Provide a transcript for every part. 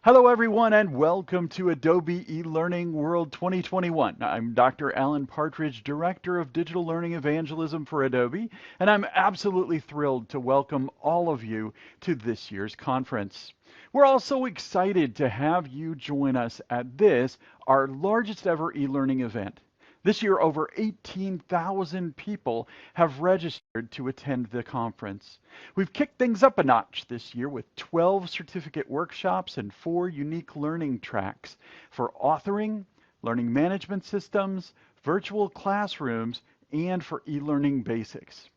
Hello, everyone, and welcome to Adobe eLearning World 2021. I'm Dr. Alan Partridge, Director of Digital Learning Evangelism for Adobe, and I'm absolutely thrilled to welcome all of you to this year's conference. We're also excited to have you join us at this, our largest ever e-learning event. This year, over 18,000 people have registered to attend the conference. We've kicked things up a notch this year with 12 certificate workshops and 4 unique learning tracks for authoring, learning management systems, virtual classrooms, and for e-learning basics.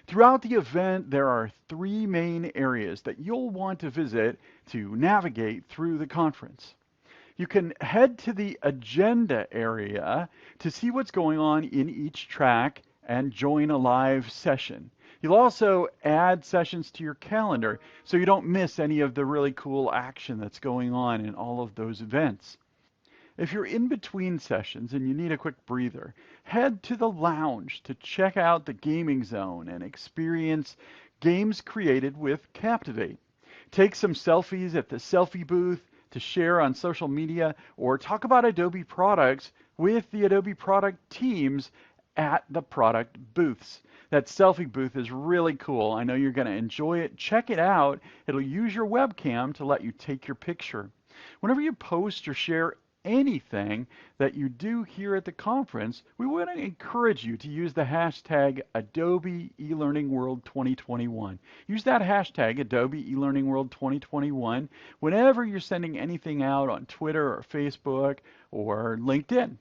Throughout the event, there are 3 main areas that you'll want to visit to navigate through the conference. You can head to the agenda area to see what's going on in each track and join a live session. You'll also add sessions to your calendar so you don't miss any of the really cool action that's going on in all of those events. If you're in between sessions and you need a quick breather, head to the lounge to check out the gaming zone and experience games created with Captivate. Take some selfies at the selfie booth to share on social media or talk about Adobe products with the Adobe product teams at the product booths. That selfie booth is really cool. I know you're going to enjoy it. Check it out. It'll use your webcam to let you take your picture. Whenever you post or share anything that you do here at the conference, we want to encourage you to use the hashtag Adobe eLearning World 2021. Use that hashtag Adobe eLearning World 2021 whenever you're sending anything out on Twitter or Facebook or LinkedIn.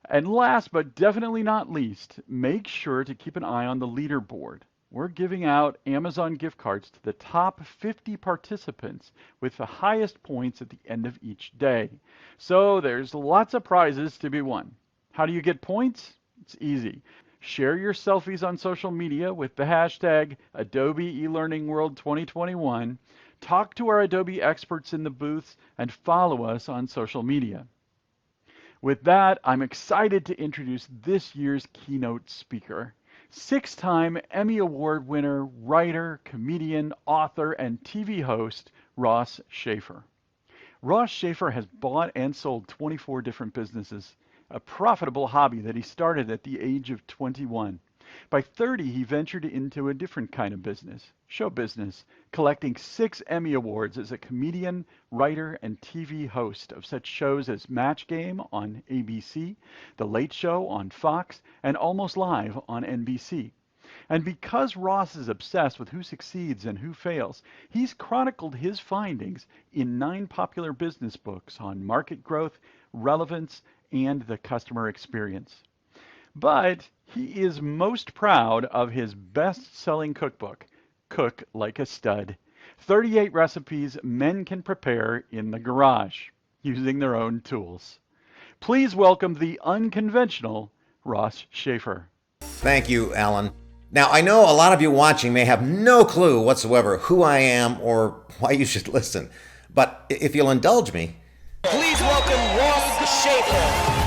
And last but definitely not least, make sure to keep an eye on the leaderboard. We're giving out Amazon gift cards to the top 50 participants with the highest points at the end of each day. So there's lots of prizes to be won. How do you get points? It's easy. Share your selfies on social media with the hashtag Adobe eLearning World 2021. Talk to our Adobe experts in the booths and follow us on social media. With that, I'm excited to introduce this year's keynote speaker. 6-time Emmy Award winner, writer, comedian, author, and TV host, Ross Shafer. Ross Shafer has bought and sold 24 different businesses, a profitable hobby that he started at the age of 21. By 30, he ventured into a different kind of business, show business, collecting 6 Emmy Awards as a comedian, writer, and TV host of such shows as Match Game on ABC, The Late Show on Fox, and Almost Live on NBC. And because Ross is obsessed with who succeeds and who fails, he's chronicled his findings in 9 popular business books on market growth, relevance, and the customer experience. But he is most proud of his best-selling cookbook, Cook Like a Stud. 38 recipes men can prepare in the garage using their own tools. Please welcome the unconventional Ross Shafer. Thank you, Alan. Now, I know a lot of you watching may have no clue whatsoever who I am or why you should listen, but if you'll indulge me, please welcome Ross Shafer.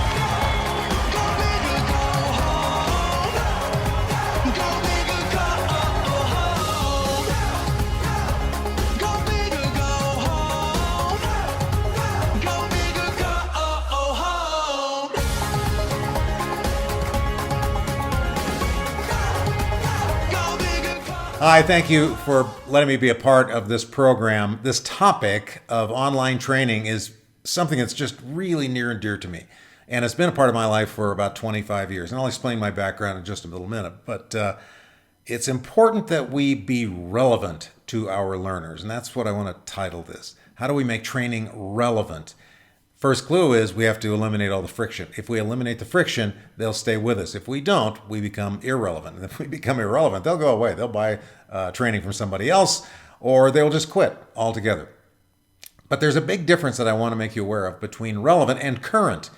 Hi, thank you for letting me be a part of this program. This topic of online training is something that's just really near and dear to me. And it's been a part of my life for about 25 years. And I'll explain my background in just a little minute. But it's important that we be relevant to our learners. And that's what I want to title this. How do we make training relevant? First clue is we have to eliminate all the friction. If we eliminate the friction, they'll stay with us. If we don't, we become irrelevant. And if we become irrelevant, they'll go away. They'll buy training from somebody else, or they'll just quit altogether. But there's a big difference that I want to make you aware of between relevant and current.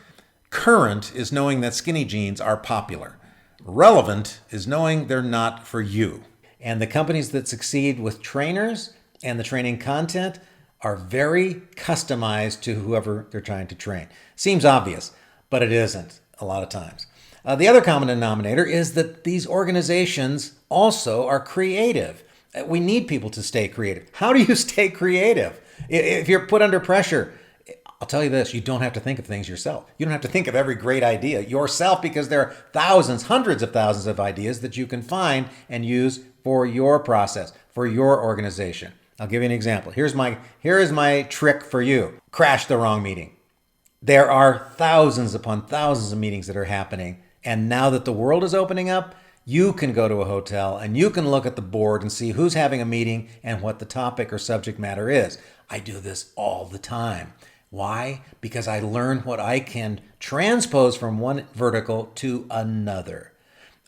Current is knowing that skinny jeans are popular. Relevant is knowing they're not for you. And the companies that succeed with trainers and the training content are very customized to whoever they're trying to train. Seems obvious, but it isn't a lot of times. The other common denominator is that these organizations also are creative. We need people to stay creative. How do you stay creative? If you're put under pressure, I'll tell you this, you don't have to think of things yourself. You don't have to think of every great idea yourself because there are thousands, hundreds of thousands of ideas that you can find and use for your process, for your organization. I'll give you an example. Here is my trick for you. Crash the wrong meeting. There are thousands upon thousands of meetings that are happening. And now that the world is opening up, you can go to a hotel and you can look at the board and see who's having a meeting and what the topic or subject matter is. I do this all the time. Why? Because I learn what I can transpose from one vertical to another.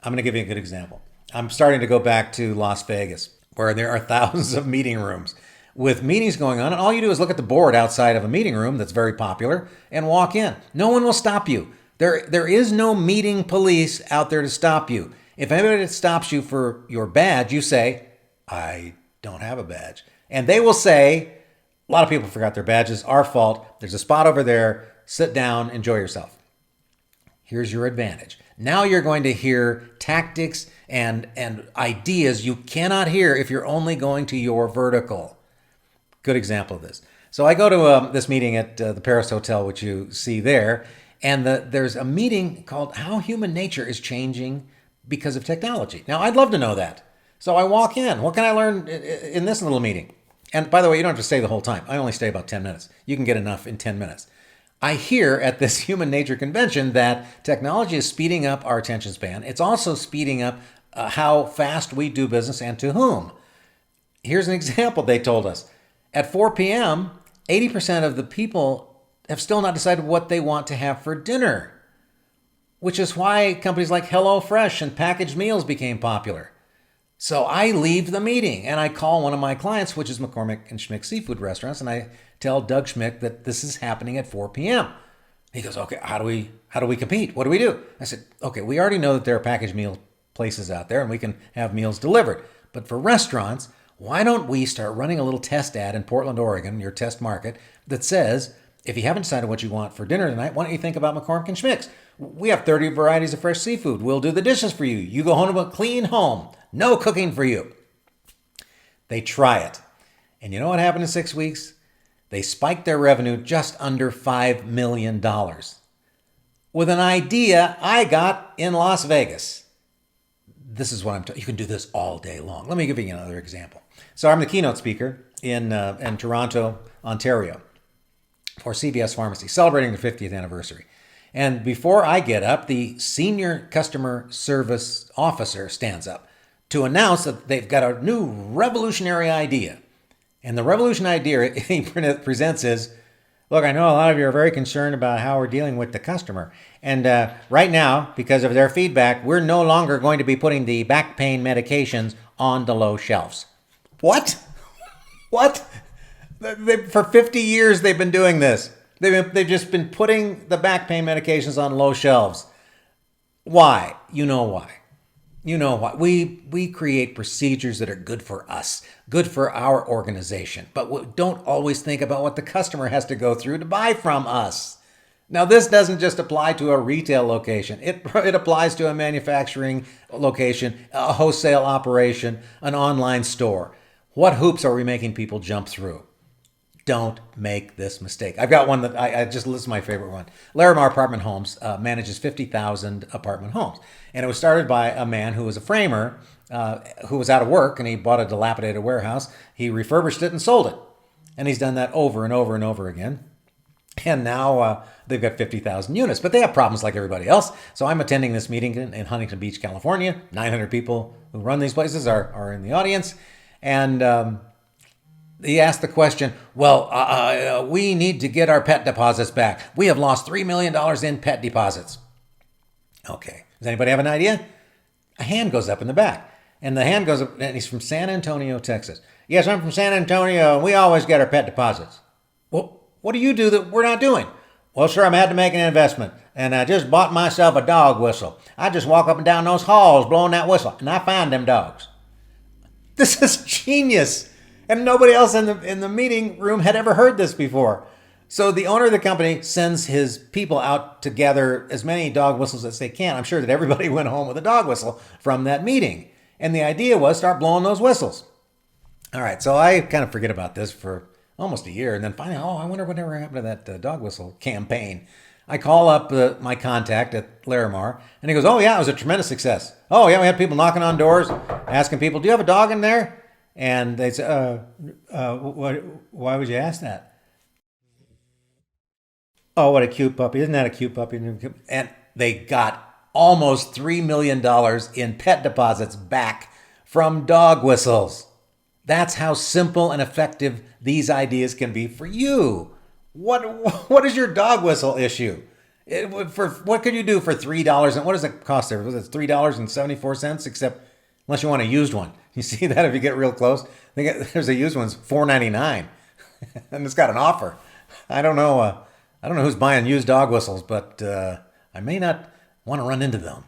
I'm going to give you a good example. I'm starting to go back to Las Vegas, where there are thousands of meeting rooms with meetings going on. And all you do is look at the board outside of a meeting room that's very popular and walk in. No one will stop you. There is no meeting police out there to stop you. If anybody stops you for your badge, you say, I don't have a badge. And they will say, a lot of people forgot their badges, our fault. There's a spot over there. Sit down, enjoy yourself. Here's your advantage. Now you're going to hear tactics and ideas you cannot hear if you're only going to your vertical. Good example of this. So I go to this meeting at the Paris Hotel, which you see there, and there's a meeting called How Human Nature is Changing Because of Technology. Now, I'd love to know that. So I walk in. What can I learn in this little meeting? And by the way, you don't have to stay the whole time. I only stay about 10 minutes. You can get enough in 10 minutes. I hear at this Human Nature Convention that technology is speeding up our attention span. It's also speeding up how fast we do business and to whom. Here's an example they told us. At 4 p.m., 80% of the people have still not decided what they want to have for dinner, which is why companies like HelloFresh and packaged meals became popular. So I leave the meeting and I call one of my clients, which is McCormick and Schmick Seafood Restaurants, and I tell Doug Schmick that this is happening at 4 p.m. He goes, okay, how do we compete? What do we do? I said, okay, we already know that there are packaged meal places out there and we can have meals delivered. But for restaurants, why don't we start running a little test ad in Portland, Oregon, your test market, that says, if you haven't decided what you want for dinner tonight, why don't you think about McCormick and Schmick's? We have 30 varieties of fresh seafood. We'll do the dishes for you. You go home to a clean home. No cooking for you. They try it. And you know what happened in 6 weeks? They spiked their revenue just under $5 million with an idea I got in Las Vegas. This is what I'm talking. You can do this all day long. Let me give you another example. So I'm the keynote speaker in Toronto, Ontario, for CVS Pharmacy, celebrating their 50th anniversary. And before I get up, the senior customer service officer stands up to announce that they've got a new revolutionary idea. And the revolutionary idea he presents is, look, I know a lot of you are very concerned about how we're dealing with the customer. And right now, because of their feedback, we're no longer going to be putting the back pain medications on the low shelves. What? What? For 50 years, they've been doing this. They've just been putting the back pain medications on low shelves. Why? You know why. You know why. We create procedures that are good for us, good for our organization, but we don't always think about what the customer has to go through to buy from us. Now, this doesn't just apply to a retail location. It applies to a manufacturing location, a wholesale operation, an online store. What hoops are we making people jump through? Don't make this mistake. I've got one that I just list my favorite one. Larimar Apartment Homes manages 50,000 apartment homes. And it was started by a man who was a framer who was out of work, and he bought a dilapidated warehouse. He refurbished it and sold it. And he's done that over and over and over again. And now they've got 50,000 units, but they have problems like everybody else. So I'm attending this meeting in Huntington Beach, California. 900 people who run these places are in the audience. And he asked the question, well, we need to get our pet deposits back. We have lost $3 million in pet deposits. Okay. Does anybody have an idea? A hand goes up in the back. And the hand goes up, and he's from San Antonio, Texas. Yes, I'm from San Antonio, and we always get our pet deposits. Well, what do you do that we're not doing? Well, sir, I had to make an investment, and I just bought myself a dog whistle. I just walk up and down those halls blowing that whistle, and I find them dogs. This is genius. And nobody else in the meeting room had ever heard this before. So the owner of the company sends his people out to gather as many dog whistles as they can. I'm sure that everybody went home with a dog whistle from that meeting. And the idea was start blowing those whistles. All right, so I kind of forget about this for, almost a year. And then finally, I wonder whatever happened to that dog whistle campaign. I call up my contact at Larimar, and he goes, "Oh yeah, it was a tremendous success. Oh yeah, we had people knocking on doors, asking people, 'Do you have a dog in there?' And they say, why would you ask that? Oh, what a cute puppy. Isn't that a cute puppy?" And they got almost $3 million in pet deposits back from dog whistles. That's how simple and effective these ideas can be for you. What is your dog whistle issue? What could you do for $3? And what does it cost there? Was it $3.74? Except unless you want a used one. You see that if you get real close. There's a used one's $4.99, and it's got an offer. I don't know. I don't know who's buying used dog whistles, but I may not want to run into them.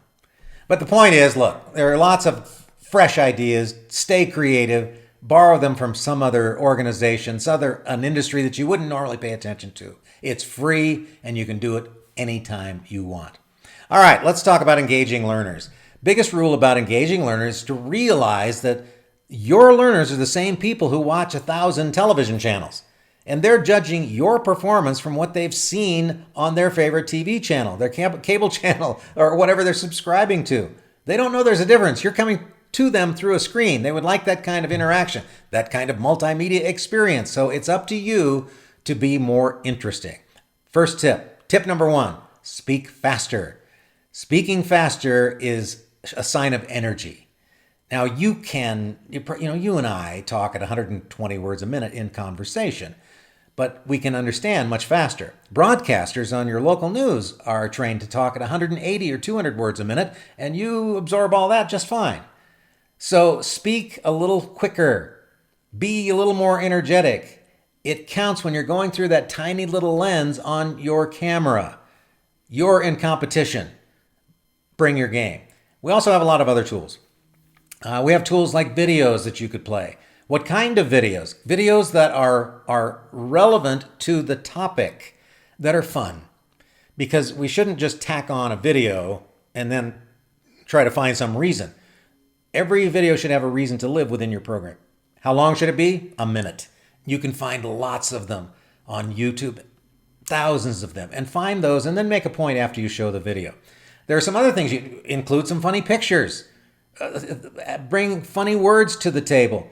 But the point is, look, there are lots of fresh ideas. Stay creative. Borrow them from some other organization, an industry that you wouldn't normally pay attention to. It's free, and you can do it anytime you want. All right, let's talk about engaging learners. Biggest rule about engaging learners is to realize that your learners are the same people who watch 1,000 television channels. And they're judging your performance from what they've seen on their favorite TV channel, their cable channel, or whatever they're subscribing to. They don't know there's a difference. You're coming to them through a screen. They would like that kind of interaction, that kind of multimedia experience. So it's up to you to be more interesting. First tip. Tip number 1, speak faster. Speaking faster is a sign of energy. Now you and I talk at 120 words a minute in conversation, but we can understand much faster. Broadcasters on your local news are trained to talk at 180 or 200 words a minute, and you absorb all that just fine. So speak a little quicker. Be a little more energetic. It counts when you're going through that tiny little lens on your camera. You're in competition. Bring your game. We also have a lot of other tools. We have tools like videos that you could play. What kind of videos? Videos that are relevant to the topic, that are fun. Because we shouldn't just tack on a video and then try to find some reason. Every video should have a reason to live within your program. How long should it be? A minute. You can find lots of them on YouTube, thousands of them, and find those and then make a point after you show the video. There are some other things. You include some funny pictures. Bring funny words to the table.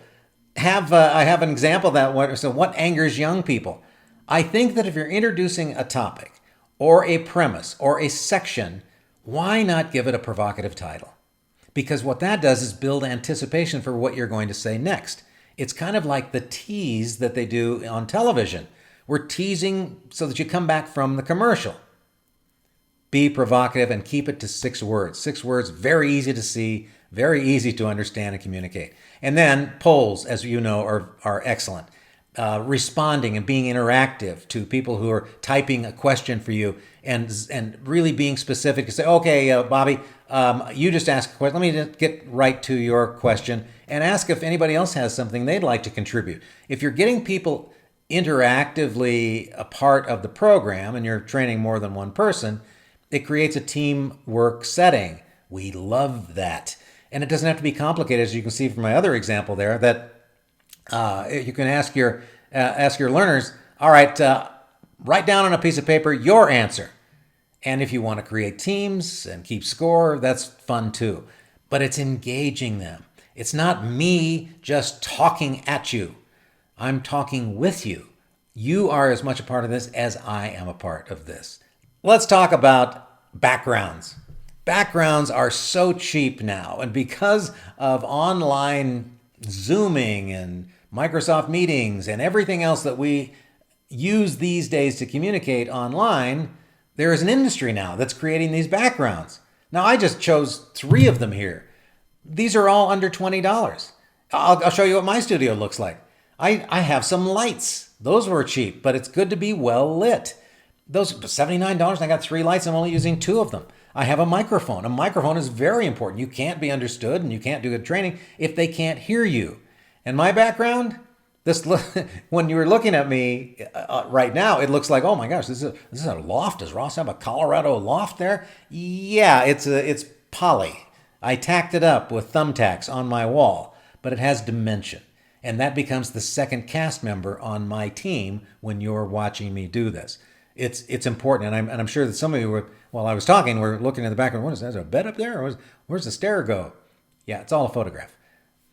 I have an example what angers young people. I think that if you're introducing a topic or a premise or a section, why not give it a provocative title? Because what that does is build anticipation for what you're going to say next. It's kind of like the tease that they do on television. We're teasing so that you come back from the commercial. Be provocative and keep it to 6 words. 6 words, very easy to see, very easy to understand and communicate. And then polls, as you know, are excellent. Responding and being interactive to people who are typing a question for you and really being specific to say, okay, Bobby, you just asked a question. Let me just get right to your question and ask if anybody else has something they'd like to contribute. If you're getting people interactively a part of the program and you're training more than one person, it creates a teamwork setting. We love that. And it doesn't have to be complicated, as you can see from my other example there, that you can ask your learners, all right, write down on a piece of paper your answer. And if you want to create teams and keep score, that's fun too. But it's engaging them. It's not me just talking at you. I'm talking with you. You are as much a part of this as I am a part of this. Let's talk about backgrounds. Backgrounds are so cheap now, and because of online Zooming and Microsoft meetings and everything else that we use these days to communicate online, there is an industry now that's creating these backgrounds. Now, I just chose 3 of them here. These are all under $20. I'll show you what my studio looks like. I have some lights. Those were cheap, but it's good to be well lit. Those $79, I got 3 lights. I'm only using 2 of them. I have a microphone. A microphone is very important. You can't be understood and you can't do good training if they can't hear you. And my background, when you were looking at me right now, it looks like, oh my gosh, this is a loft. Does Ross have a Colorado loft there? Yeah, it's poly. I tacked it up with thumbtacks on my wall, but it has dimension. And that becomes the second cast member on my team when you're watching me do this. It's important, and I'm sure that some of you were, while I was talking, were looking in the background. What is that? Is there a bed up there? Or where's the stair go? Yeah, it's all a photograph.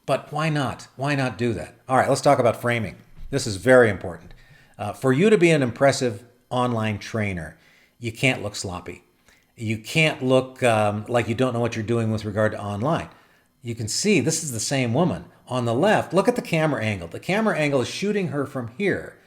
But why not? Why not do that? All right, let's talk about framing. This is very important. For you to be an impressive online trainer, you can't look sloppy. You can't look like you don't know what you're doing with regard to online. You can see this is the same woman. On the left, look at the camera angle. The camera angle is shooting her from here.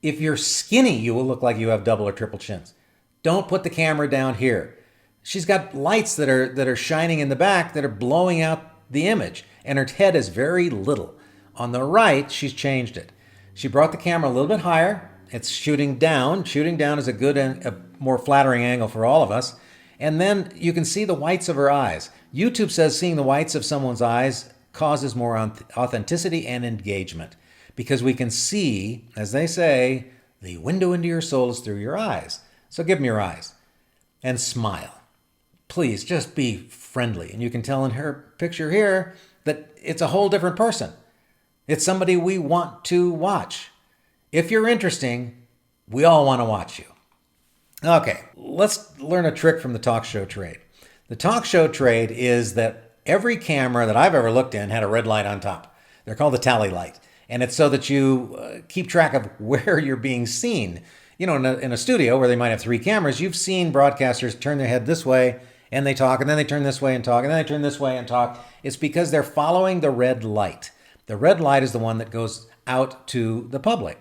If you're skinny, you will look like you have double or triple chins. Don't put the camera down here. She's got lights that are shining in the back that are blowing out the image, and her head is very little. On the right, she's changed it. She brought the camera a little bit higher. It's shooting down. Shooting down is a good and a more flattering angle for all of us. And then you can see the whites of her eyes. YouTube says seeing the whites of someone's eyes causes more authenticity and engagement because we can see, as they say, the window into your soul is through your eyes. So give them your eyes and smile. Please just be friendly. And you can tell in her picture here that it's a whole different person. It's somebody we want to watch. If you're interesting, we all want to watch you. Okay, let's learn a trick from the talk show trade. The talk show trade is that every camera that I've ever looked in had a red light on top. They're called the tally light. And it's so that you keep track of where you're being seen. You know, in a studio where they might have 3 cameras, you've seen broadcasters turn their head this way and they talk, and then they turn this way and talk, and then they turn this way and talk. It's because they're following the red light. The red light is the one that goes out to the public.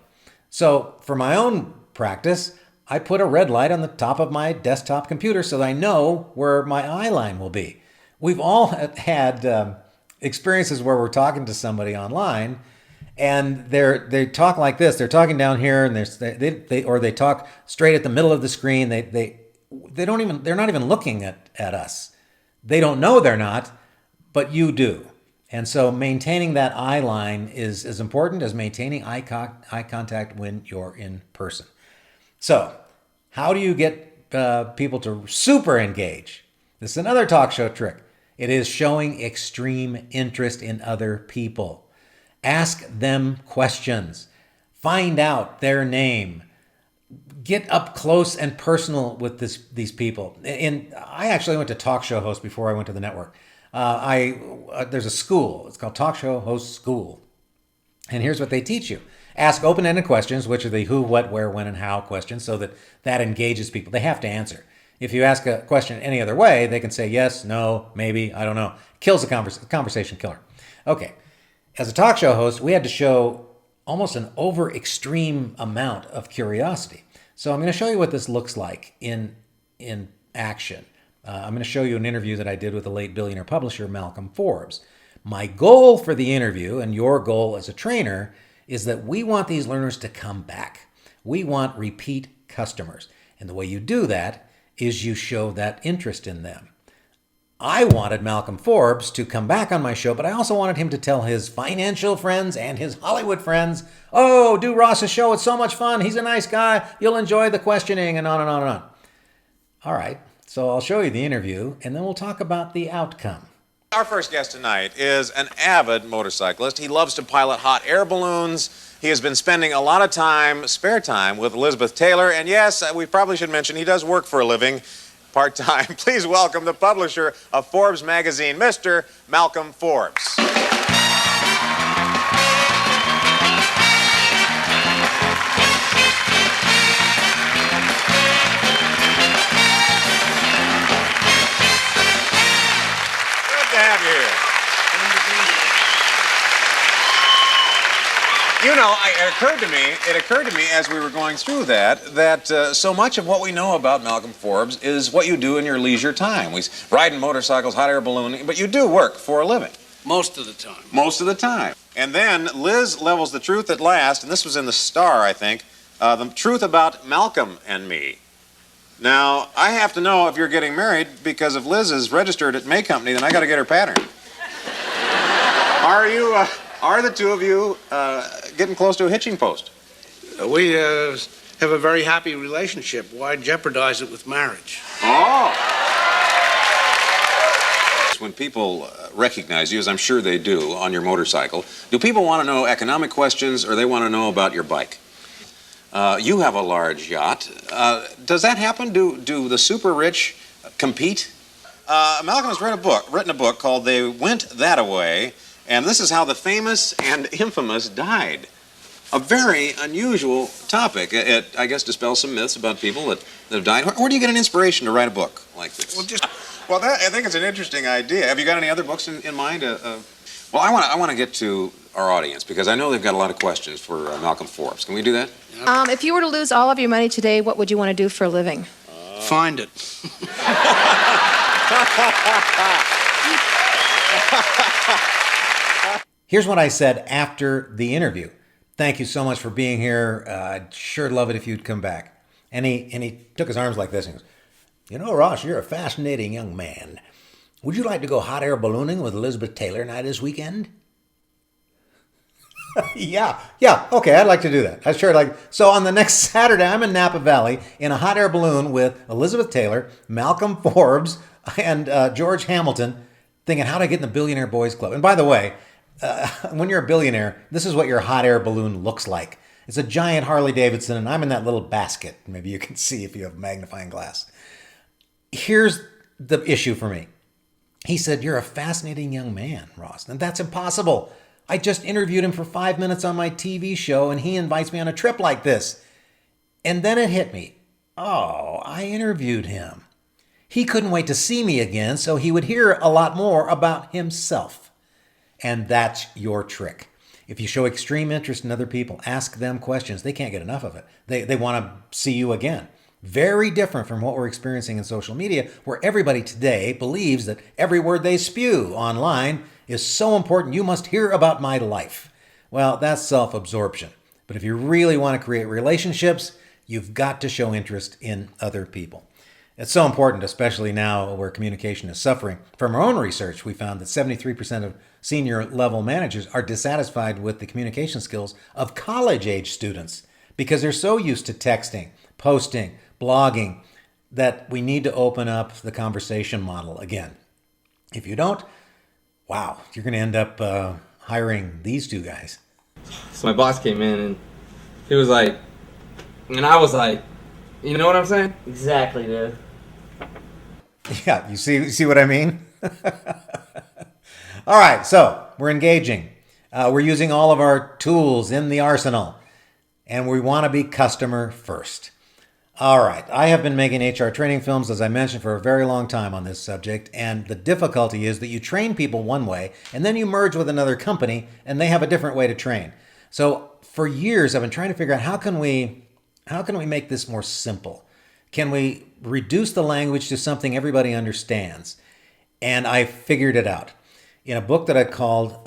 So for my own practice, I put a red light on the top of my desktop computer so that I know where my eye line will be. We've all had experiences where we're talking to somebody online and they talk like this. They're talking down here and they talk straight at the middle of the screen. They're not even looking at us. They don't know they're not, but you do. And so maintaining that eye line is as important as maintaining eye contact when you're in person. So how do you get people to super engage? This is another talk show trick. It is showing extreme interest in other people. Ask them questions. Find out their name. Get up close and personal with these people. And I actually went to talk show host before I went to the network. There's a school. It's called Talk Show Host School. And here's what they teach you. Ask open-ended questions, which are the who, what, where, when, and how questions, so that engages people. They have to answer. If you ask a question any other way, they can say yes, no, maybe, I don't know. Kills the conversation killer. Okay. As a talk show host, we had to show almost an over-extreme amount of curiosity. So I'm going to show you what this looks like in action. I'm going to show you an interview that I did with the late billionaire publisher, Malcolm Forbes. My goal for the interview, and your goal as a trainer, is that we want these learners to come back. We want repeat customers. And the way you do that is you show that interest in them. I wanted Malcolm Forbes to come back on my show, but I also wanted him to tell his financial friends and his Hollywood friends, oh, do Ross's show. It's so much fun. He's a nice guy. You'll enjoy the questioning and on and on and on. All right. So I'll show you the interview, and then we'll talk about the outcome. Our first guest tonight is an avid motorcyclist. He loves to pilot hot air balloons. He has been spending a lot of time, spare time, with Elizabeth Taylor. And yes, we probably should mention he does work for a living, part-time. Please welcome the publisher of Forbes magazine, Mr. Malcolm Forbes. You know, it occurred to me as we were going through that so much of what we know about Malcolm Forbes is what you do in your leisure time. We riding motorcycles, hot air ballooning, but you do work for a living. Most of the time. Most of the time. And then Liz levels the truth at last, and this was in the Star, I think, the truth about Malcolm and me. Now, I have to know if you're getting married because if Liz is registered at May Company, then I got to get her pattern. Are the two of you getting close to a hitching post? We have a very happy relationship. Why jeopardize it with marriage? Oh. when people recognize you, as I'm sure they do, on your motorcycle, do people want to know economic questions or they want to know about your bike? You have a large yacht. Does that happen? Do the super rich compete? Malcolm has written a book called They Went That-A-Way, and this is how the famous and infamous died. A very unusual topic. It I guess, dispels some myths about people that have died. Where do you get an inspiration to write a book like this? I think it's an interesting idea. Have you got any other books in mind? Well, I want to get to our audience because I know they've got a lot of questions for Malcolm Forbes. Can we do that? If you were to lose all of your money today, what would you want to do for a living? Find it. Here's what I said after the interview. Thank you so much for being here. I'd sure love it if you'd come back. And he took his arms like this and goes, you know, Ross, you're a fascinating young man. Would you like to go hot air ballooning with Elizabeth Taylor and I this weekend? Yeah, okay, I'd like to do that. I sure like. So on the next Saturday, I'm in Napa Valley in a hot air balloon with Elizabeth Taylor, Malcolm Forbes, and George Hamilton, thinking how to get in the Billionaire Boys Club. And by the way, when you're a billionaire, this is what your hot air balloon looks like. It's a giant Harley Davidson, and I'm in that little basket. Maybe you can see if you have a magnifying glass. Here's the issue for me. He said, you're a fascinating young man, Ross. And that's impossible. I just interviewed him for 5 minutes on my TV show, and he invites me on a trip like this. And then it hit me. Oh, I interviewed him. He couldn't wait to see me again, so he would hear a lot more about himself. And that's your trick. If you show extreme interest in other people, ask them questions. They can't get enough of it. They want to see you again. Very different from what we're experiencing in social media, where everybody today believes that every word they spew online is so important, you must hear about my life. Well, that's self-absorption. But if you really want to create relationships, you've got to show interest in other people. It's so important, especially now where communication is suffering. From our own research, we found that 73% of senior level managers are dissatisfied with the communication skills of college-age students because they're so used to texting, posting, blogging, that we need to open up the conversation model again. If you don't, wow, you're going to end up hiring these two guys. So my boss came in and he was like, and I was like, you know what I'm saying? Exactly, dude. Yeah, you see what I mean? All right, so we're engaging. We're using all of our tools in the arsenal, and we want to be customer first. All right, I have been making HR training films, as I mentioned, for a very long time on this subject, and the difficulty is that you train people one way, and then you merge with another company, and they have a different way to train. So for years, I've been trying to figure out how can we make this more simple? Can we reduce the language to something everybody understands? And I figured it out in a book that I called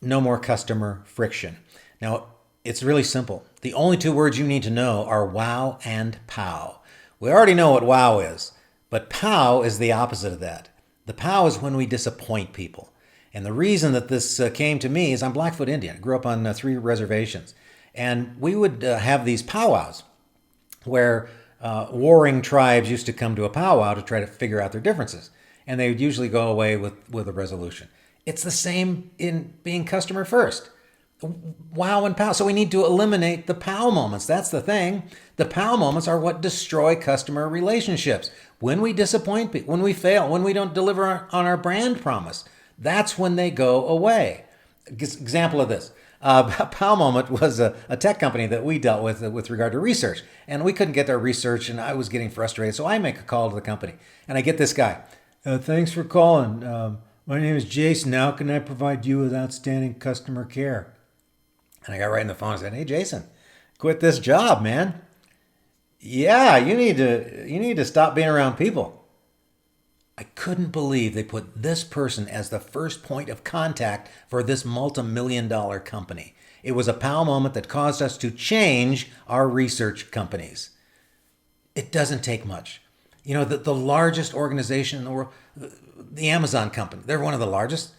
No More Customer Friction. Now, it's really simple. The only two words you need to know are wow and pow. We already know what wow is, but pow is the opposite of that. The pow is when we disappoint people. And the reason that this came to me is I'm Blackfoot Indian. I grew up on 3 reservations. And we would have these powwows where warring tribes used to come to a powwow to try to figure out their differences. And they would usually go away with a resolution. It's the same in being customer first. Wow and pow. So we need to eliminate the pow moments. That's the thing. The pow moments are what destroy customer relationships. When we disappoint people, when we fail, when we don't deliver on our brand promise, that's when they go away. Example of this. Pow Moment was a tech company that we dealt with regard to research. And we couldn't get their research, and I was getting frustrated. So I make a call to the company, and I get this guy. Thanks for calling. My name is Jason. How can I provide you with outstanding customer care? And I got right in the phone and said, hey, Jason, quit this job, man. Yeah, you need to stop being around people. I couldn't believe they put this person as the first point of contact for this multi-million-dollar company. It was a pow moment that caused us to change our research companies. It doesn't take much. You know, the largest organization in the world, the Amazon company, they're one of the largest.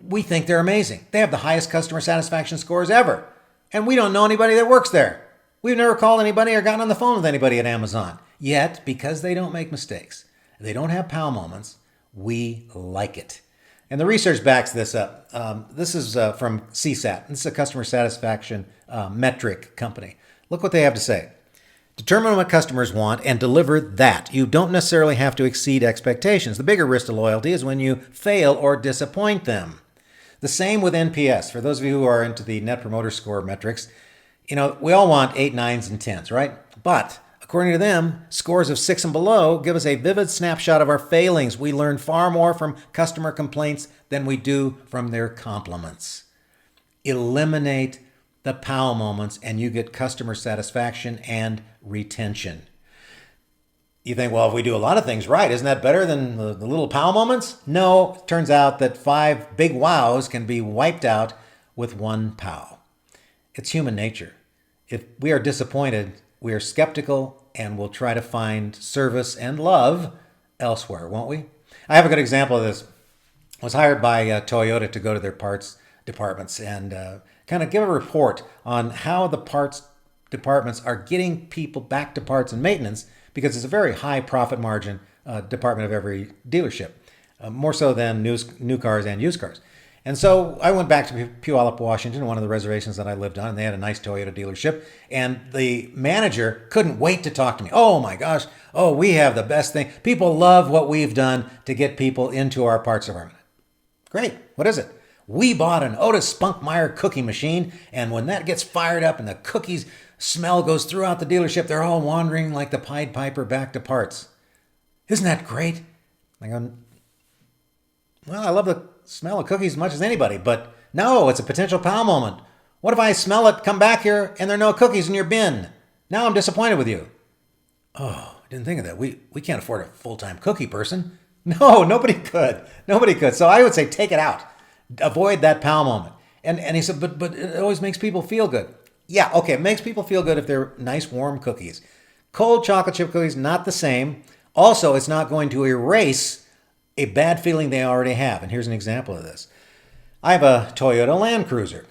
We think they're amazing. They have the highest customer satisfaction scores ever. And we don't know anybody that works there. We've never called anybody or gotten on the phone with anybody at Amazon. Yet, because they don't make mistakes, they don't have pow moments, We like it. And the research backs this up. This is from CSAT. This is a customer satisfaction metric company. Look what they have to say. Determine what customers want and deliver that. You don't necessarily have to exceed expectations. The bigger risk to loyalty is when you fail or disappoint them. The same with NPS. For those of you who are into the Net Promoter Score metrics, we all want 8, 9s, and 10s, right? But according to them, scores of 6 and below give us a vivid snapshot of our failings. We learn far more from customer complaints than we do from their compliments. Eliminate the POW moments and you get customer satisfaction and retention. You think, well, if we do a lot of things right, isn't that better than the little POW moments? No, it turns out that 5 big wows can be wiped out with 1 POW. It's human nature. If we are disappointed, we are skeptical and we'll try to find service and love elsewhere, won't we? I have a good example of this. I was hired by Toyota to go to their parts departments and kind of give a report on how the parts departments are getting people back to parts and maintenance, because it's a very high profit margin department of every dealership, more so than new cars and used cars. And so I went back to Puyallup, Washington, one of the reservations that I lived on, and they had a nice Toyota dealership. And the manager couldn't wait to talk to me. Oh my gosh, we have the best thing. People love what we've done to get people into our parts department. Great, what is it? We bought an Otis Spunkmeyer cookie machine, and when that gets fired up and the cookies smell goes throughout the dealership, they're all wandering like the Pied Piper back to parts. Isn't that great? I go, well, I love the smell of cookies as much as anybody, but no, it's a potential POW moment. What if I smell it, come back here, and there are no cookies in your bin? Now I'm disappointed with you. Oh, I didn't think of that. We can't afford a full-time cookie person. No, nobody could. Nobody could. So I would say take it out. Avoid that POW moment. And he said, but it always makes people feel good. Yeah, okay, it makes people feel good if they're nice, warm cookies. Cold chocolate chip cookies, not the same. Also, it's not going to erase a bad feeling they already have. And here's an example of this. I have a Toyota Land Cruiser.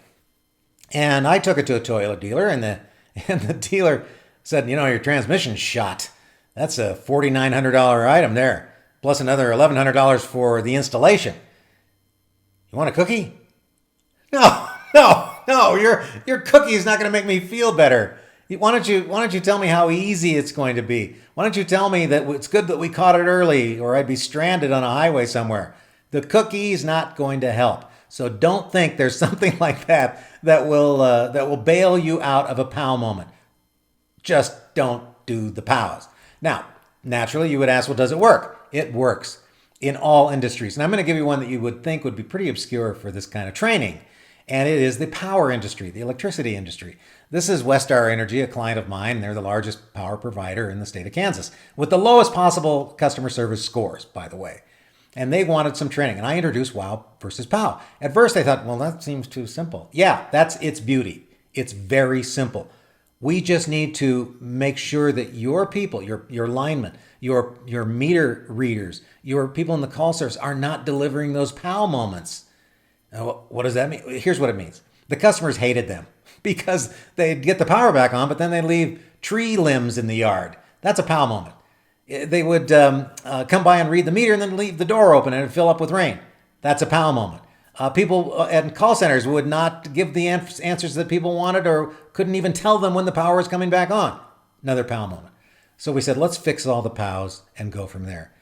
And I took it to a Toyota dealer, and the dealer said, your transmission's shot. That's a $4,900 item there, plus another $1,100 for the installation. You want a cookie? No. Your cookie is not going to make me feel better. Why don't you tell me how easy it's going to be? Why don't you tell me that it's good that we caught it early, or I'd be stranded on a highway somewhere? The cookie is not going to help. So don't think there's something like that will bail you out of a POW moment. Just don't do the POWs. Now, naturally, you would ask, well, does it work? It works in all industries. And I'm going to give you one that you would think would be pretty obscure for this kind of training. And it is the power industry, the electricity industry. This is Westar Energy, a client of mine. They're the largest power provider in the state of Kansas, with the lowest possible customer service scores, by the way. And they wanted some training. And I introduced WOW versus POW. At first, I thought, well, that seems too simple. Yeah, that's its beauty. It's very simple. We just need to make sure that your people, your linemen, your meter readers, your people in the call service are not delivering those POW moments. Now, what does that mean? Here's what it means. The customers hated them because they'd get the power back on, but then they'd leave tree limbs in the yard. That's a POW moment. They would come by and read the meter and then leave the door open and it'd fill up with rain. That's a POW moment. People at call centers would not give the answers that people wanted or couldn't even tell them when the power was coming back on. Another POW moment. So we said, let's fix all the POWs and go from there.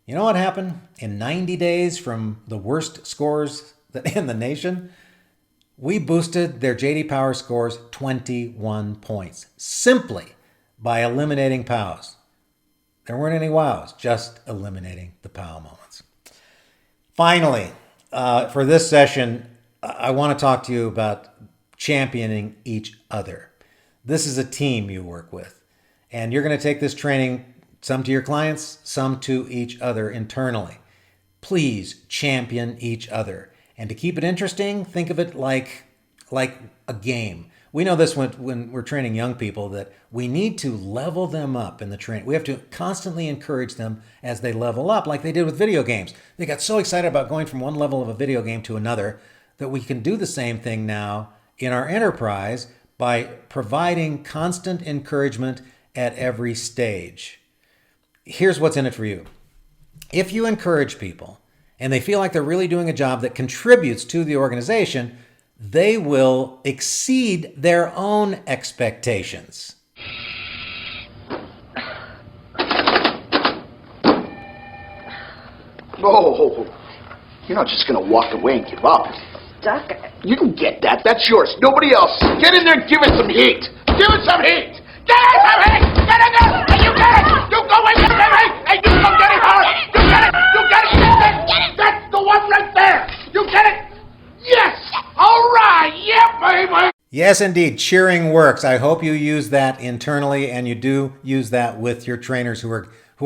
You know what happened? In 90 days from the worst scores in the nation, we boosted their J.D. Power scores 21 points simply by eliminating POWs. There weren't any wows, just eliminating the POW moments. Finally, for this session, I want to talk to you about championing each other. This is a team you work with, and you're going to take this training, some to your clients, some to each other internally. Please champion each other. And to keep it interesting, think of it like a game. We know this when we're training young people, that we need to level them up in the training. We have to constantly encourage them as they level up, like they did with video games. They got so excited about going from one level of a video game to another that we can do the same thing now in our enterprise by providing constant encouragement at every stage. Here's what's in it for you. If you encourage people and they feel like they're really doing a job that contributes to the organization, they will exceed their own expectations. Oh, you're not just going to walk away and give up. Doc, You can get that. That's yours. Nobody else. Get in there and give it some heat. Give it some heat. Get it some heat. Get in there and you get it. You go in there, baby, and you go get it hard. You get it. You get it. That's the one right there. You get it. Yes. All right. Yeah, baby. Yes, indeed, cheering works. I hope you use that internally and you do use that with your trainers who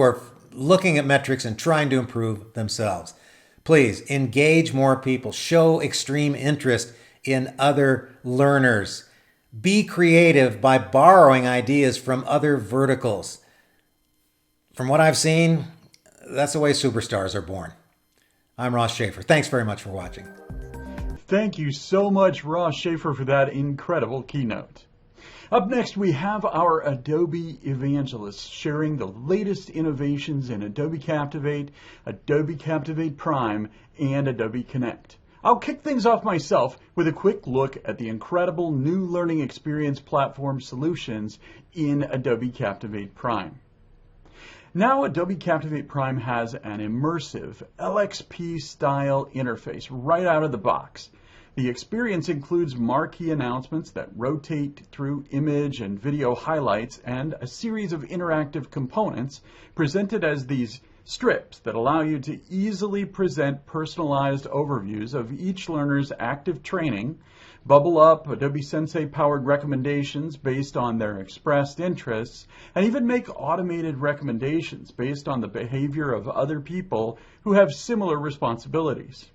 are looking at metrics and trying to improve themselves. Please engage more people. Show extreme interest in other learners. Be creative by borrowing ideas from other verticals. From what I've seen, that's the way superstars are born. I'm Ross Schaefer. Thanks very much for watching. Thank you so much, Ross Schaefer, for that incredible keynote. Up next, we have our Adobe evangelists sharing the latest innovations in Adobe Captivate, Adobe Captivate Prime, and Adobe Connect. I'll kick things off myself with a quick look at the incredible new learning experience platform solutions in Adobe Captivate Prime. Now, Adobe Captivate Prime has an immersive LXP-style interface right out of the box. The experience includes marquee announcements that rotate through image and video highlights and a series of interactive components presented as these strips that allow you to easily present personalized overviews of each learner's active training, bubble up Adobe Sensei-powered recommendations based on their expressed interests, and even make automated recommendations based on the behavior of other people who have similar responsibilities.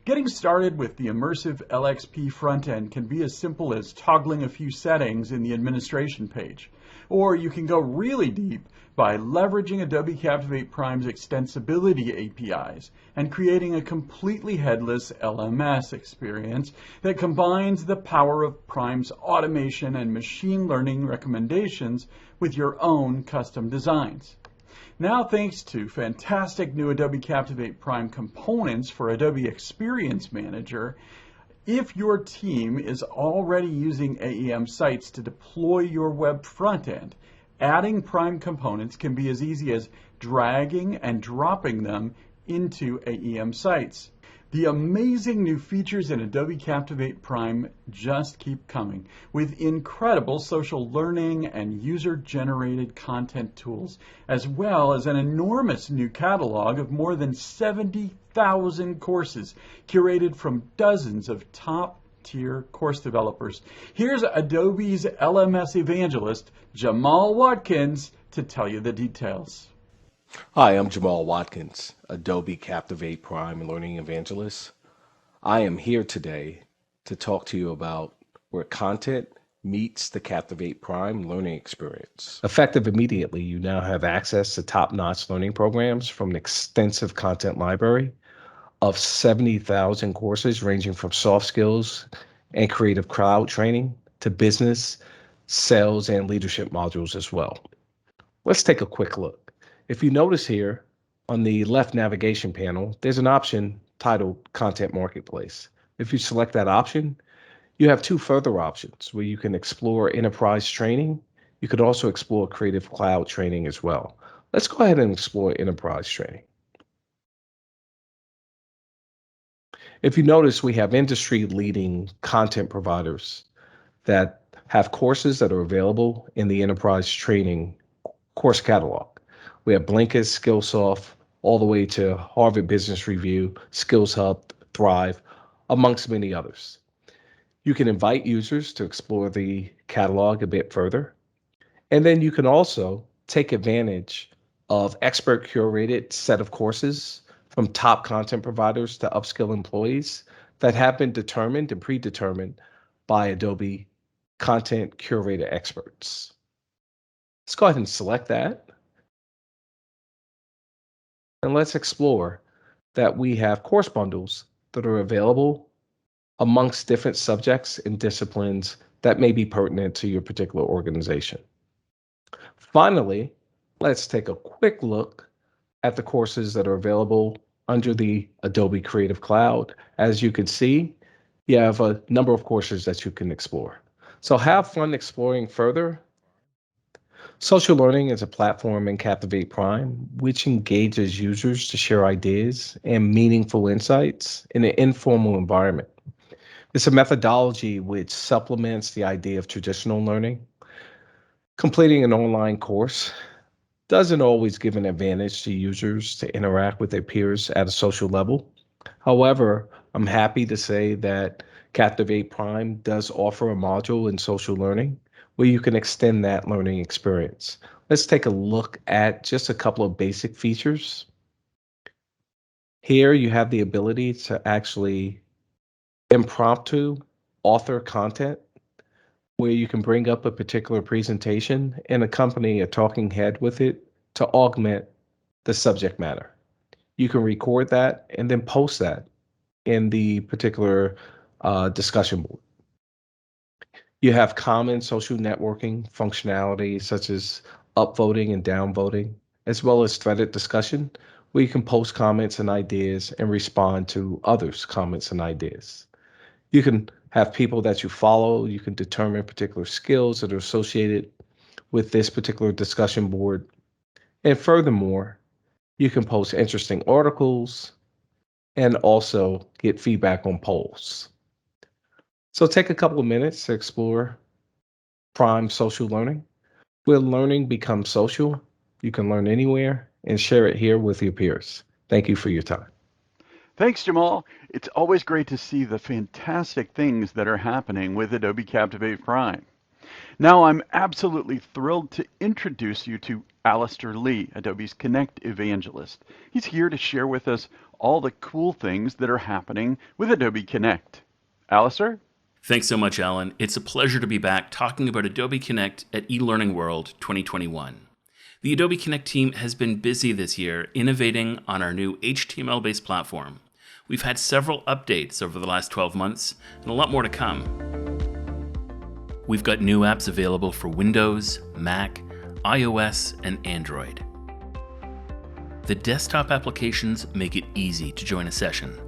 Getting started with the immersive LXP front-end can be as simple as toggling a few settings in the administration page. Or you can go really deep by leveraging Adobe Captivate Prime's extensibility APIs and creating a completely headless LMS experience that combines the power of Prime's automation and machine learning recommendations with your own custom designs. Now, thanks to fantastic new Adobe Captivate Prime components for Adobe Experience Manager, if your team is already using AEM sites to deploy your web front end, adding Prime components can be as easy as dragging and dropping them into AEM sites. The amazing new features in Adobe Captivate Prime just keep coming, with incredible social learning and user-generated content tools, as well as an enormous new catalog of more than 70,000 courses curated from dozens of top-tier course developers. Here's Adobe's LMS evangelist, Jamal Watkins, to tell you the details. Hi, I'm Jamal Watkins, Adobe Captivate Prime Learning Evangelist. I am here today to talk to you about where content meets the Captivate Prime learning experience. Effective immediately, you now have access to top-notch learning programs from an extensive content library of 70,000 courses ranging from soft skills and creative cloud training to business, sales, and leadership modules as well. Let's take a quick look. If you notice here on the left navigation panel, there's an option titled Content Marketplace. If you select that option, you have two further options where you can explore enterprise training. You could also explore creative cloud training as well. Let's go ahead and explore enterprise training. If you notice, we have industry-leading content providers that have courses that are available in the enterprise training course catalog. We have Blinkist, Skillsoft, all the way to Harvard Business Review, Skills Hub, Thrive, amongst many others. You can invite users to explore the catalog a bit further. And then you can also take advantage of expert curated set of courses from top content providers to upskill employees that have been determined and predetermined by Adobe content curator experts. Let's go ahead and select that. And let's explore that we have course bundles that are available amongst different subjects and disciplines that may be pertinent to your particular organization. Finally, let's take a quick look at the courses that are available under the Adobe Creative Cloud. As you can see, you have a number of courses that you can explore. So have fun exploring further. Social Learning is a platform in Captivate Prime which engages users to share ideas and meaningful insights in an informal environment. It's a methodology which supplements the idea of traditional learning. Completing an online course doesn't always give an advantage to users to interact with their peers at a social level. However, I'm happy to say that Captivate Prime does offer a module in social learning where you can extend that learning experience. Let's take a look at just a couple of basic features. Here you have the ability to actually impromptu author content where you can bring up a particular presentation and accompany a talking head with it to augment the subject matter. You can record that and then post that in the particular discussion board. You have common social networking functionality such as upvoting and downvoting, as well as threaded discussion, where you can post comments and ideas and respond to others' comments and ideas. You can have people that you follow. You can determine particular skills that are associated with this particular discussion board. And furthermore, you can post interesting articles and also get feedback on polls. So take a couple of minutes to explore Prime Social Learning, where learning becomes social. You can learn anywhere and share it here with your peers. Thank you for your time. Thanks, Jamal. It's always great to see the fantastic things that are happening with Adobe Captivate Prime. Now, I'm absolutely thrilled to introduce you to Alistair Lee, Adobe's Connect evangelist. He's here to share with us all the cool things that are happening with Adobe Connect. Alistair? Thanks so much, Alan. It's a pleasure to be back talking about Adobe Connect at eLearning World 2021. The Adobe Connect team has been busy this year innovating on our new HTML-based platform. We've had several updates over the last 12 months and a lot more to come. We've got new apps available for Windows, Mac, iOS, and Android. The desktop applications make it easy to join a session.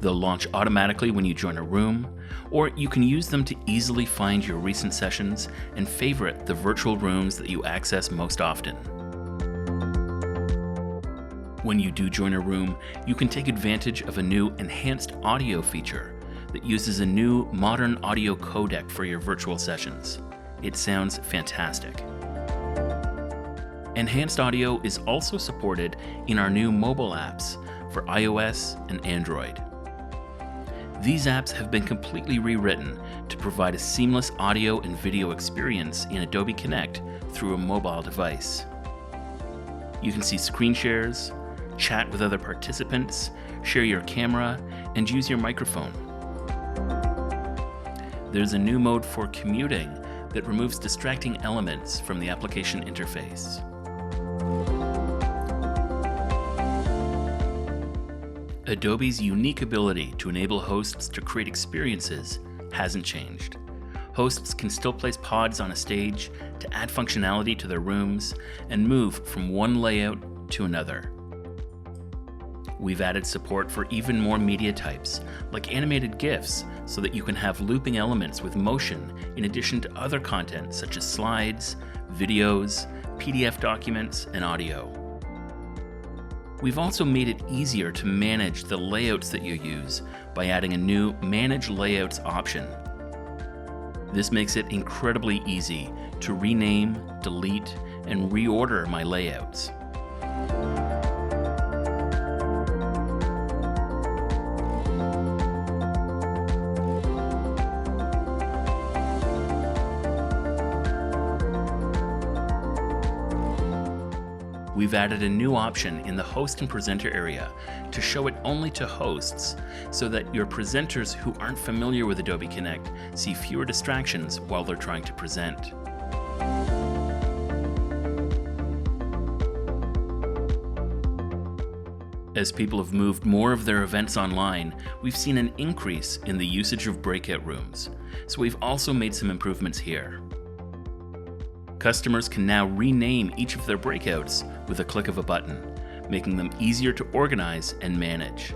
They'll launch automatically when you join a room, or you can use them to easily find your recent sessions and favorite the virtual rooms that you access most often. When you do join a room, you can take advantage of a new enhanced audio feature that uses a new modern audio codec for your virtual sessions. It sounds fantastic. Enhanced audio is also supported in our new mobile apps for iOS and Android. These apps have been completely rewritten to provide a seamless audio and video experience in Adobe Connect through a mobile device. You can see screen shares, chat with other participants, share your camera, and use your microphone. There's a new mode for commuting that removes distracting elements from the application interface. Adobe's unique ability to enable hosts to create experiences hasn't changed. Hosts can still place pods on a stage to add functionality to their rooms and move from one layout to another. We've added support for even more media types, like animated GIFs, so that you can have looping elements with motion in addition to other content such as slides, videos, PDF documents, and audio. We've also made it easier to manage the layouts that you use by adding a new Manage Layouts option. This makes it incredibly easy to rename, delete, and reorder my layouts. We've added a new option in the host and presenter area to show it only to hosts so that your presenters who aren't familiar with Adobe Connect see fewer distractions while they're trying to present. As people have moved more of their events online, we've seen an increase in the usage of breakout rooms, so we've also made some improvements here. Customers can now rename each of their breakouts with a click of a button, making them easier to organize and manage.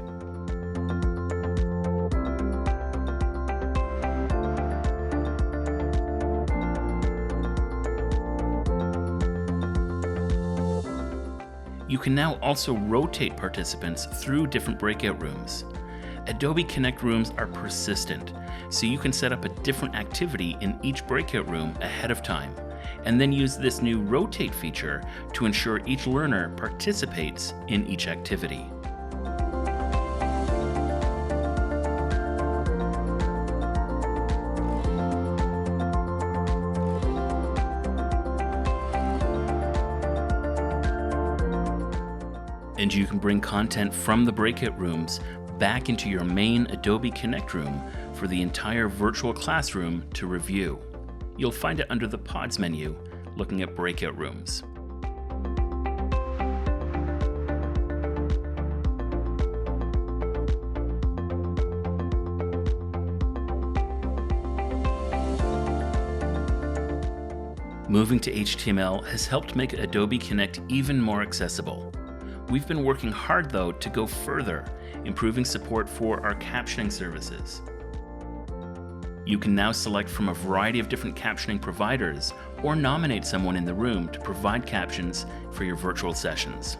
You can now also rotate participants through different breakout rooms. Adobe Connect rooms are persistent, so you can set up a different activity in each breakout room ahead of time, and then use this new rotate feature to ensure each learner participates in each activity. And you can bring content from the breakout rooms back into your main Adobe Connect room for the entire virtual classroom to review. You'll find it under the Pods menu, looking at breakout rooms. Moving to HTML has helped make Adobe Connect even more accessible. We've been working hard, though, to go further, improving support for our captioning services. You can now select from a variety of different captioning providers or nominate someone in the room to provide captions for your virtual sessions.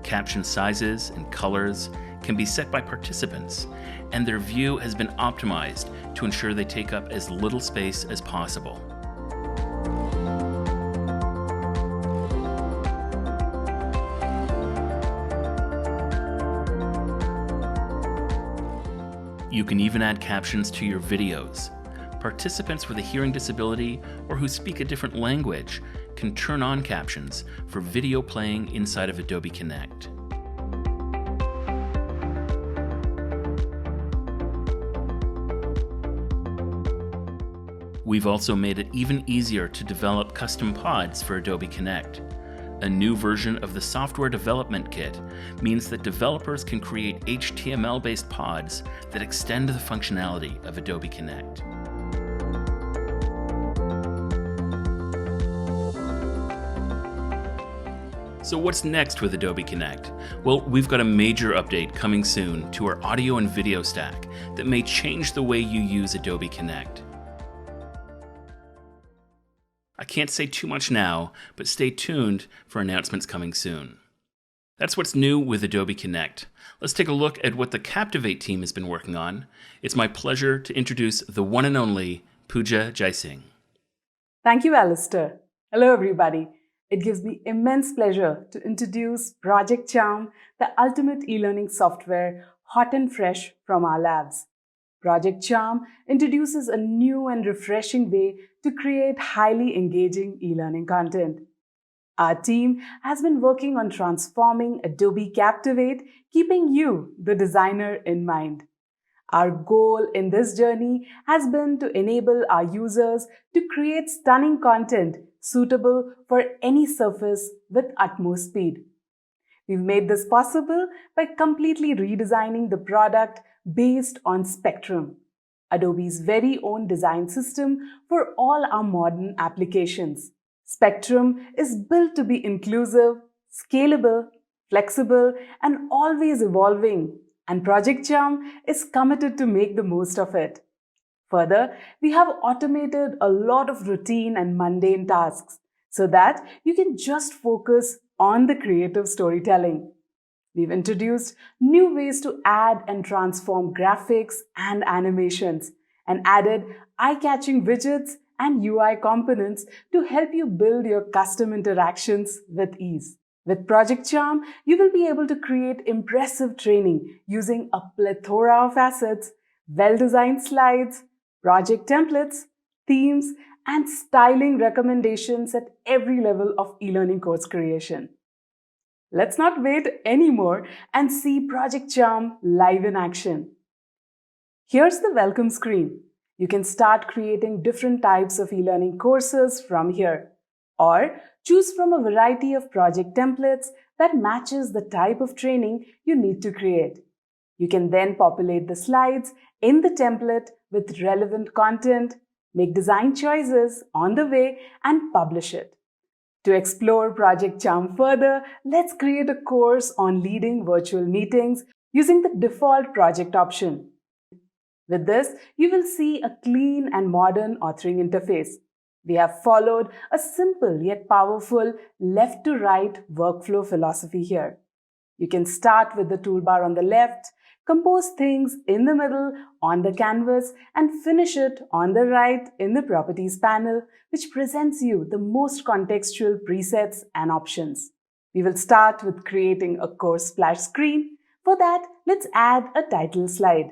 Caption sizes and colors can be set by participants, and their view has been optimized to ensure they take up as little space as possible. You can even add captions to your videos. Participants with a hearing disability or who speak a different language can turn on captions for video playing inside of Adobe Connect. We've also made it even easier to develop custom pods for Adobe Connect. A new version of the Software Development Kit means that developers can create HTML-based pods that extend the functionality of Adobe Connect. So what's next with Adobe Connect? Well, we've got a major update coming soon to our audio and video stack that may change the way you use Adobe Connect. I can't say too much now, but stay tuned for announcements coming soon. That's what's new with Adobe Connect. Let's take a look at what the Captivate team has been working on. It's my pleasure to introduce the one and only Pooja Jaisingh. Thank you, Alistair. Hello, everybody. It gives me immense pleasure to introduce Project Charm, the ultimate e-learning software, hot and fresh from our labs. Project Charm introduces a new and refreshing way to create highly engaging e-learning content. Our team has been working on transforming Adobe Captivate, keeping you, the designer, in mind. Our goal in this journey has been to enable our users to create stunning content suitable for any surface with utmost speed. We've made this possible by completely redesigning the product based on Spectrum, Adobe's very own design system for all our modern applications. Spectrum is built to be inclusive, scalable, flexible, and always evolving, and Project Charm is committed to make the most of it. Further, we have automated a lot of routine and mundane tasks so that you can just focus on the creative storytelling. We've introduced new ways to add and transform graphics and animations, and added eye-catching widgets and UI components to help you build your custom interactions with ease. With Project Charm, you will be able to create impressive training using a plethora of assets, well-designed slides, project templates, themes, and styling recommendations at every level of e-learning course creation. Let's not wait anymore and see Project Charm live in action. Here's the welcome screen. You can start creating different types of e-learning courses from here, or choose from a variety of project templates that matches the type of training you need to create. You can then populate the slides in the template with relevant content, make design choices on the way, and publish it. To explore Project Charm further, let's create a course on leading virtual meetings using the default project option. With this, you will see a clean and modern authoring interface. We have followed a simple yet powerful left to right workflow philosophy here. You can start with the toolbar on the left, compose things in the middle on the canvas, and finish it on the right in the Properties panel, which presents you the most contextual presets and options. We will start with creating a course splash screen. For that, let's add a title slide.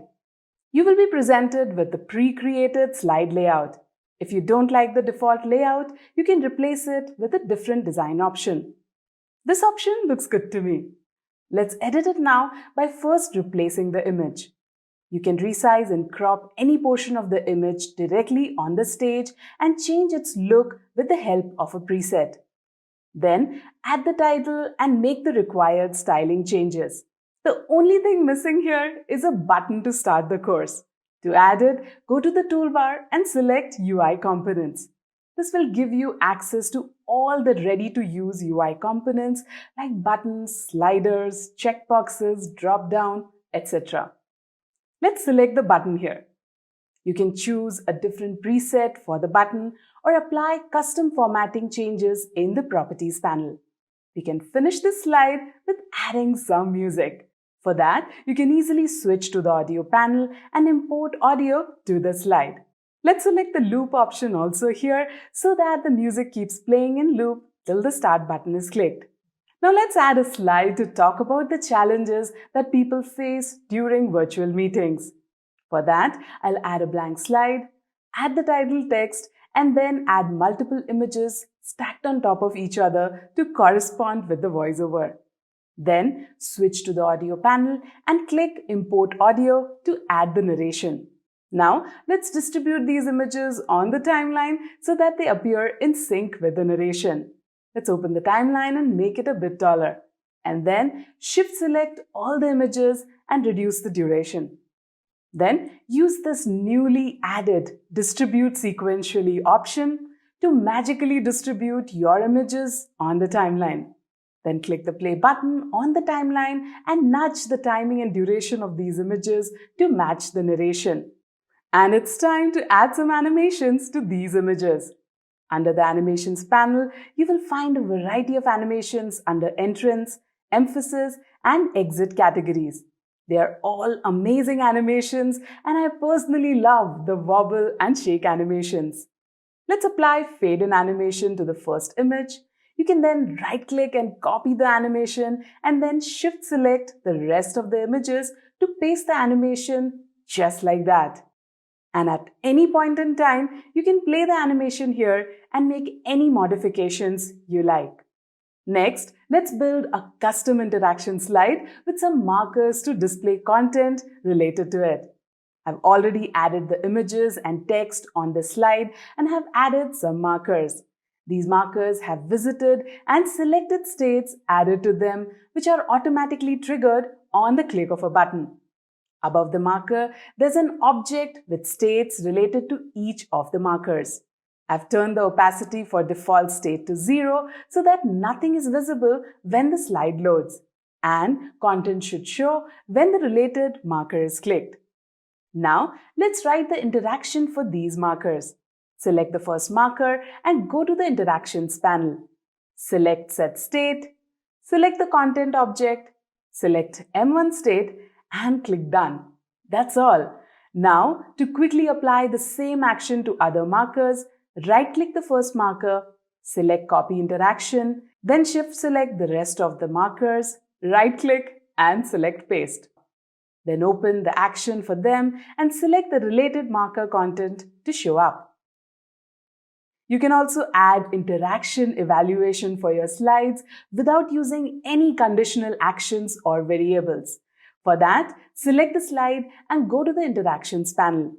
You will be presented with the pre-created slide layout. If you don't like the default layout, you can replace it with a different design option. This option looks good to me. Let's edit it now by first replacing the image. You can resize and crop any portion of the image directly on the stage and change its look with the help of a preset. Then add the title and make the required styling changes. The only thing missing here is a button to start the course. To add it, go to the toolbar and select UI components. This will give you access to all the ready-to-use UI components like buttons, sliders, checkboxes, drop-down, etc. Let's select the button here. You can choose a different preset for the button or apply custom formatting changes in the Properties panel. We can finish this slide with adding some music. For that, you can easily switch to the audio panel and import audio to the slide. Let's select the loop option also here so that the music keeps playing in loop till the start button is clicked. Now let's add a slide to talk about the challenges that people face during virtual meetings. For that, I'll add a blank slide, add the title text, and then add multiple images stacked on top of each other to correspond with the voiceover. Then switch to the audio panel and click Import Audio to add the narration. Now let's distribute these images on the timeline so that they appear in sync with the narration. Let's open the timeline and make it a bit taller. And then Shift select all the images and reduce the duration. Then use this newly added Distribute Sequentially option to magically distribute your images on the timeline. Then click the play button on the timeline and nudge the timing and duration of these images to match the narration. And it's time to add some animations to these images. Under the Animations panel, you will find a variety of animations under Entrance, Emphasis, and Exit categories. They are all amazing animations, and I personally love the wobble and shake animations. Let's apply Fade in animation to the first image. You can then right-click and copy the animation and then Shift-select the rest of the images to paste the animation just like that. And at any point in time, you can play the animation here and make any modifications you like. Next, let's build a custom interaction slide with some markers to display content related to it. I've already added the images and text on the slide and have added some markers. These markers have visited and selected states added to them, which are automatically triggered on the click of a button. Above the marker, there's an object with states related to each of the markers. I've turned the opacity for default state to 0 so that nothing is visible when the slide loads, and content should show when the related marker is clicked. Now, let's write the interaction for these markers. Select the first marker and go to the Interactions panel. Select Set State, select the content object, select M1 state, and click Done. That's all. Now, to quickly apply the same action to other markers, right-click the first marker, select Copy Interaction, then Shift-select the rest of the markers, right-click and select Paste. Then open the action for them and select the related marker content to show up. You can also add interaction evaluation for your slides without using any conditional actions or variables. For that, select the slide and go to the Interactions panel.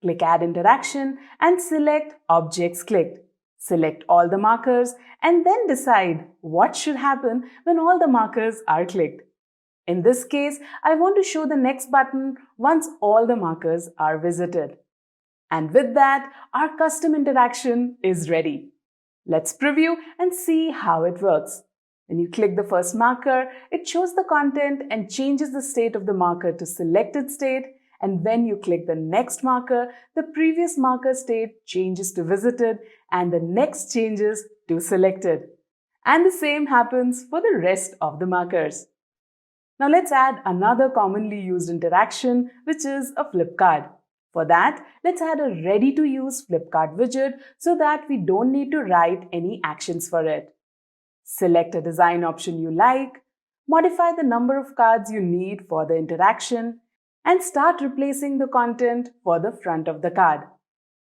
Click Add Interaction and select Objects Clicked. Select all the markers and then decide what should happen when all the markers are clicked. In this case, I want to show the next button once all the markers are visited. And with that, our custom interaction is ready. Let's preview and see how it works. When you click the first marker, it shows the content and changes the state of the marker to selected state. And when you click the next marker, the previous marker state changes to visited and the next changes to selected. And the same happens for the rest of the markers. Now let's add another commonly used interaction, which is a flip card. For that, let's add a ready-to-use flip card widget so that we don't need to write any actions for it. Select a design option you like, modify the number of cards you need for the interaction, and start replacing the content for the front of the card.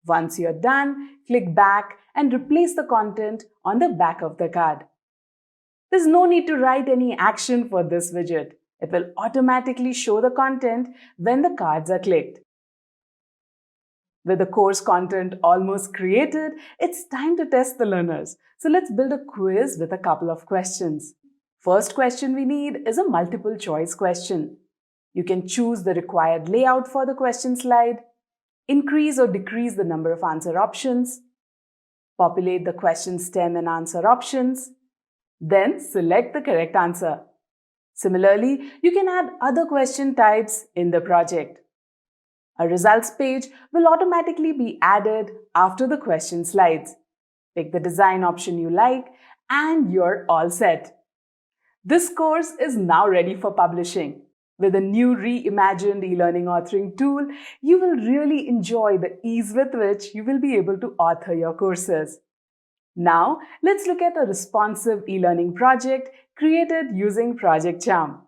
Once you're done, click back and replace the content on the back of the card. There's no need to write any action for this widget. It will automatically show the content when the cards are clicked. With the course content almost created, it's time to test the learners. So let's build a quiz with a couple of questions. First question we need is a multiple choice question. You can choose the required layout for the question slide, increase or decrease the number of answer options, populate the question stem and answer options, then select the correct answer. Similarly, you can add other question types in the project. A results page will automatically be added after the question slides. Pick the design option you like and you're all set. This course is now ready for publishing. With a new reimagined e-learning authoring tool, you will really enjoy the ease with which you will be able to author your courses. Now, let's look at a responsive e-learning project created using Project Charm.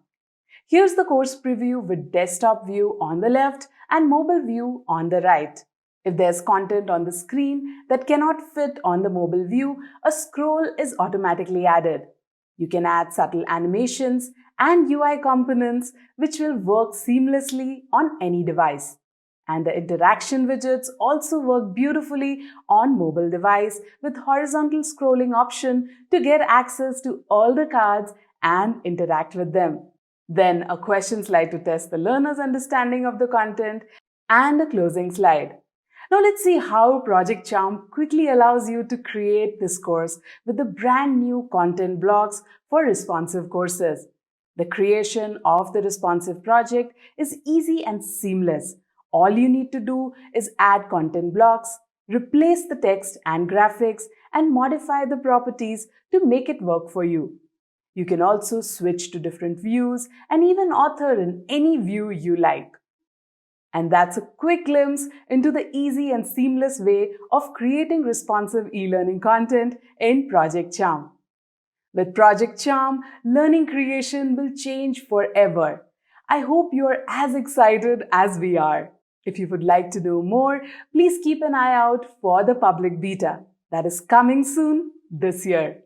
Here's the course preview with desktop view on the left and mobile view on the right. If there's content on the screen that cannot fit on the mobile view, a scroll is automatically added. You can add subtle animations and UI components which will work seamlessly on any device. And the interaction widgets also work beautifully on mobile device with horizontal scrolling option to get access to all the cards and interact with them. Then a question slide to test the learner's understanding of the content and a closing slide. Now let's see how Project Charm quickly allows you to create this course with the brand new content blocks for responsive courses. The creation of the responsive project is easy and seamless. All you need to do is add content blocks, replace the text and graphics, and modify the properties to make it work for you. You can also switch to different views and even author in any view you like. And that's a quick glimpse into the easy and seamless way of creating responsive e-learning content in Project Charm. With Project Charm, learning creation will change forever. I hope you are as excited as we are. If you would like to know more, please keep an eye out for the public beta that is coming soon this year.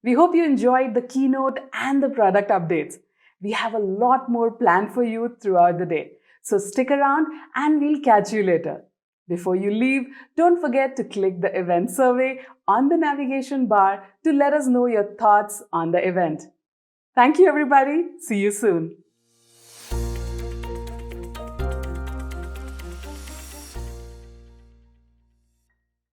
We hope you enjoyed the keynote and the product updates. We have a lot more planned for you throughout the day. So stick around and we'll catch you later. Before you leave, don't forget to click the event survey on the navigation bar to let us know your thoughts on the event. Thank you, everybody. See you soon.